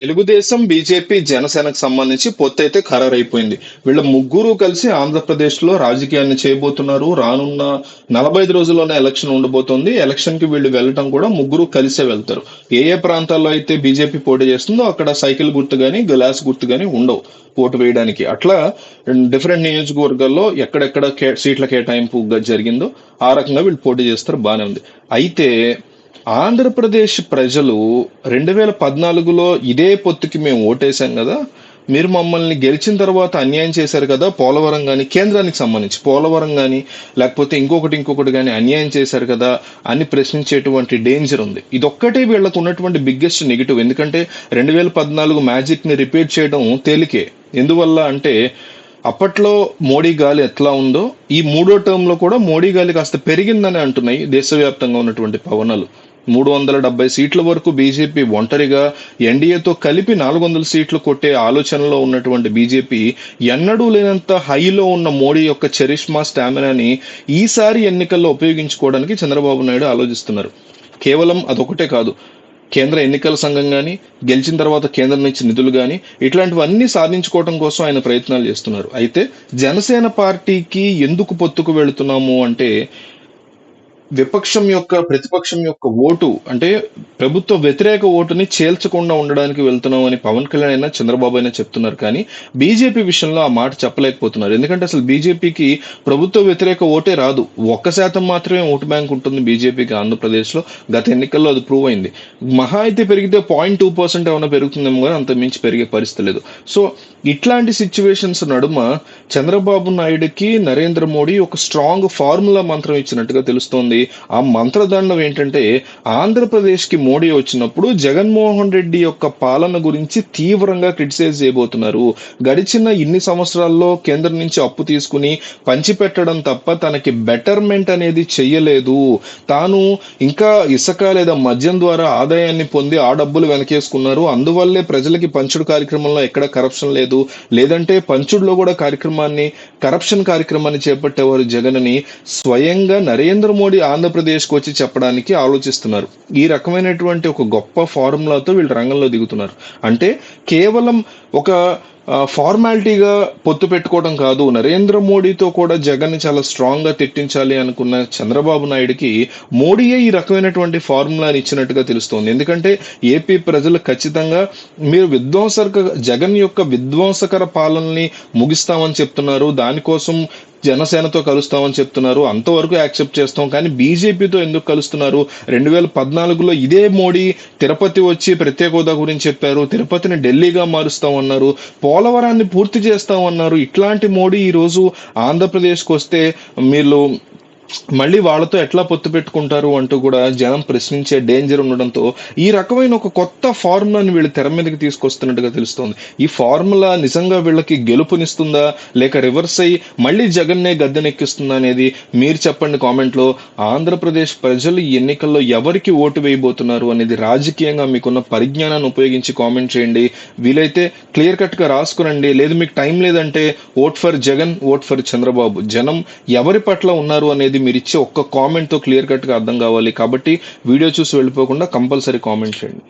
Telugu Desam, BJP, జనసేనకు సంబంధించి పొత్తైతే ఖరారైపోయింది. వీళ్ళ ముగ్గురు కలిసి ఆంధ్రప్రదేశ్ లో రాజకీయాన్ని చేయబోతున్నారు. రానున్న 45 రోజుల్లోనే ఎలక్షన్ ఉండబోతోంది. ఎలక్షన్ కి వీళ్ళు వెళ్ళటం కూడా ముగ్గురు కలిసే వెళ్తారు. ఏ ఏ ప్రాంతాల్లో అయితే బీజేపీ పోటీ చేస్తుందో అక్కడ సైకిల్ గుర్తు గాని, గ్లాస్ గుర్తు గాని ఉండవు ఓటు వేయడానికి. అట్లా డిఫరెంట్ నియోజకవర్గాల్లో ఎక్కడెక్కడ సీట్ల కేటాయింపు జరిగిందో ఆ రకంగా వీళ్ళు పోటీ చేస్తారు. బానే ఉంది. అయితే ఆంధ్రప్రదేశ్ ప్రజలు 2014లో ఇదే పొత్తుకి మేము ఓటేశాం కదా, మీరు మమ్మల్ని గెలిచిన తర్వాత అన్యాయం చేశారు కదా, పోలవరం కానీ కేంద్రానికి సంబంధించి పోలవరం కానీ లేకపోతే ఇంకొకటి కానీ అన్యాయం చేశారు కదా అని ప్రశ్నించేటువంటి డేంజర్ ఉంది. ఇదొక్కటే వీళ్ళకు ఉన్నటువంటి బిగ్గెస్ట్ నెగిటివ్. ఎందుకంటే 2014 మ్యాజిక్ ని రిపీట్ చేయడం తేలికే. ఎందువల్ల అంటే అప్పట్లో మోడీ గాలి ఎట్లా ఉందో ఈ మూడో టర్మ్ లో కూడా మోడీ గాలి కాస్త పెరిగిందని అంటున్నాయి దేశవ్యాప్తంగా ఉన్నటువంటి పవనాలు. 370 సీట్ల వరకు బీజేపీ ఒంటరిగా ఎన్డీఏతో కలిపి 400 సీట్లు కొట్టే ఆలోచనలో ఉన్నటువంటి బీజేపీ ఎన్నడూ లేనంత హైలో ఉన్న మోడీ యొక్క చరిష్మా స్టామినాని ఈసారి ఎన్నికల్లో ఉపయోగించుకోవడానికి చంద్రబాబు నాయుడు ఆలోచిస్తున్నారు. కేవలం అదొకటే కాదు, కేంద్ర ఎన్నికల సంఘం కానీ, గెలిచిన తర్వాత కేంద్రం నుంచి నిధులు కానీ, ఇట్లాంటివన్నీ సాధించుకోవడం కోసం ఆయన ప్రయత్నాలు చేస్తున్నారు. అయితే జనసేన పార్టీకి ఎందుకు పొత్తుకు వెళుతున్నాము అంటే, ప్రతిపక్షం యొక్క ఓటు అంటే ప్రభుత్వ వ్యతిరేక ఓటుని చేల్చకుండా ఉండడానికి వెళ్తున్నాం అని పవన్ కళ్యాణ్ అయినా చంద్రబాబు అయినా చెప్తున్నారు. కానీ బీజేపీ విషయంలో ఆ మాట చెప్పలేకపోతున్నారు. ఎందుకంటే అసలు బీజేపీకి ప్రభుత్వ వ్యతిరేక ఓటే రాదు. 1% మాత్రమే ఓటు బ్యాంక్ ఉంటుంది బీజేపీకి ఆంధ్రప్రదేశ్ లో. గత ఎన్నికల్లో అది ప్రూవ్ అయింది. మహా అయితే పెరిగితే 0.2% ఏమైనా పెరుగుతుందేమో కానీ అంత మించి పెరిగే పరిస్థితి లేదు. సో ఇట్లాంటి సిచ్యువేషన్స్ నడుమ చంద్రబాబు నాయుడుకి నరేంద్ర మోడీ ఒక స్ట్రాంగ్ ఫార్ములా మంత్రం ఇచ్చినట్టుగా తెలుస్తోంది. ఆ మంత్రదండం ఏంటంటే, ఆంధ్రప్రదేశ్ కి మోడీ వచ్చినప్పుడు జగన్మోహన్ రెడ్డి యొక్క పాలన గురించి తీవ్రంగా క్రిటిసైజ్ చేయబోతున్నారు. గడిచిన ఇన్ని సంవత్సరాల్లో కేంద్రం నుంచి అప్పు తీసుకుని పంచిపెట్టడం తప్ప తనకి బెటర్మెంట్ అనేది చెయ్యలేదు. తాను ఇంకా ఇసుక లేదా మద్యం ద్వారా ఆదాయాన్ని పొంది ఆ డబ్బులు వెనకేసుకున్నారు. అందువల్లే ప్రజలకి పంచుడు కార్యక్రమంలో ఎక్కడ కరప్షన్ లేదు, లేదంటే పంచుడులో కూడా కరప్షన్ కార్యక్రమాన్ని చేపట్టేవారు జగన్ అని స్వయంగా నరేంద్ర మోడీ ఆంధ్రప్రదేశ్కి వచ్చి చెప్పడానికి ఆలోచిస్తున్నారు. ఈ రకమైనటువంటి ఒక గొప్ప ఫార్ములాతో వీళ్ళు రంగంలో దిగుతున్నారు. అంటే కేవలం ఒక ఫార్మాలిటీగా పొత్తు పెట్టుకోవడం కాదు, నరేంద్ర మోడీతో కూడా జగన్ ని చాలా స్ట్రాంగ్ గా తిట్టించాలి అనుకున్న చంద్రబాబు నాయుడుకి మోడీయే ఈ రకమైనటువంటి ఫార్ములాని ఇచ్చినట్టుగా తెలుస్తోంది. ఎందుకంటే ఏపీ ప్రజలు ఖచ్చితంగా మీరు జగన్ యొక్క విధ్వంసకర పాలనని ముగిస్తామని చెప్తున్నారు, దానికోసం జనసేనతో కలుస్తామని చెప్తున్నారు, అంతవరకు యాక్సెప్ట్ చేస్తాం. కానీ బీజేపీతో ఎందుకు కలుస్తున్నారు? 2014లో ఇదే మోడీ తిరుపతి వచ్చి ప్రత్యేక హోదా గురించి చెప్పారు, తిరుపతిని ఢిల్లీగా మారుస్తామన్నారు, పోలవరాన్ని పూర్తి చేస్తామన్నారు. ఇట్లాంటి మోడీ ఈ రోజు ఆంధ్రప్రదేశ్కి వస్తే మీరు మళ్ళీ వాళ్ళతో ఎట్లా పొత్తు పెట్టుకుంటారు అంటూ కూడా జనం ప్రశ్నించే డేంజర్ ఉండడంతో ఈ రకమైన ఒక కొత్త ఫార్ములాని వీళ్ళు తెర మీదకి తీసుకొస్తున్నట్టుగా తెలుస్తోంది. ఈ ఫార్ములా నిజంగా వీళ్ళకి గెలుపునిస్తుందా లేక రివర్స్ అయ్యి మళ్ళీ జగన్నే గద్దెనెక్కిస్తుందా అనేది మీరు చెప్పండి కామెంట్ లో. ఆంధ్రప్రదేశ్ ప్రజలు ఈ ఎన్నికల్లో ఎవరికి ఓటు వేయబోతున్నారు అనేది రాజకీయంగా మీకున్న పరిజ్ఞానాన్ని ఉపయోగించి కామెంట్ చేయండి. వీలైతే క్లియర్ కట్ గా రాసుకురండి. లేదు మీకు టైం లేదంటే vote for Jagan, vote for Chandrababu. జనం ఎవరి పట్ల ఉన్నారు అనేది మీరు ఇచ్చే ఒక్క కామెంట్ తో క్లియర్ కట్ గా అర్థం కావాలి. కాబట్టి వీడియో చూసి వెళ్ళిపోకుండా కంపల్సరీ కామెంట్ చేయండి.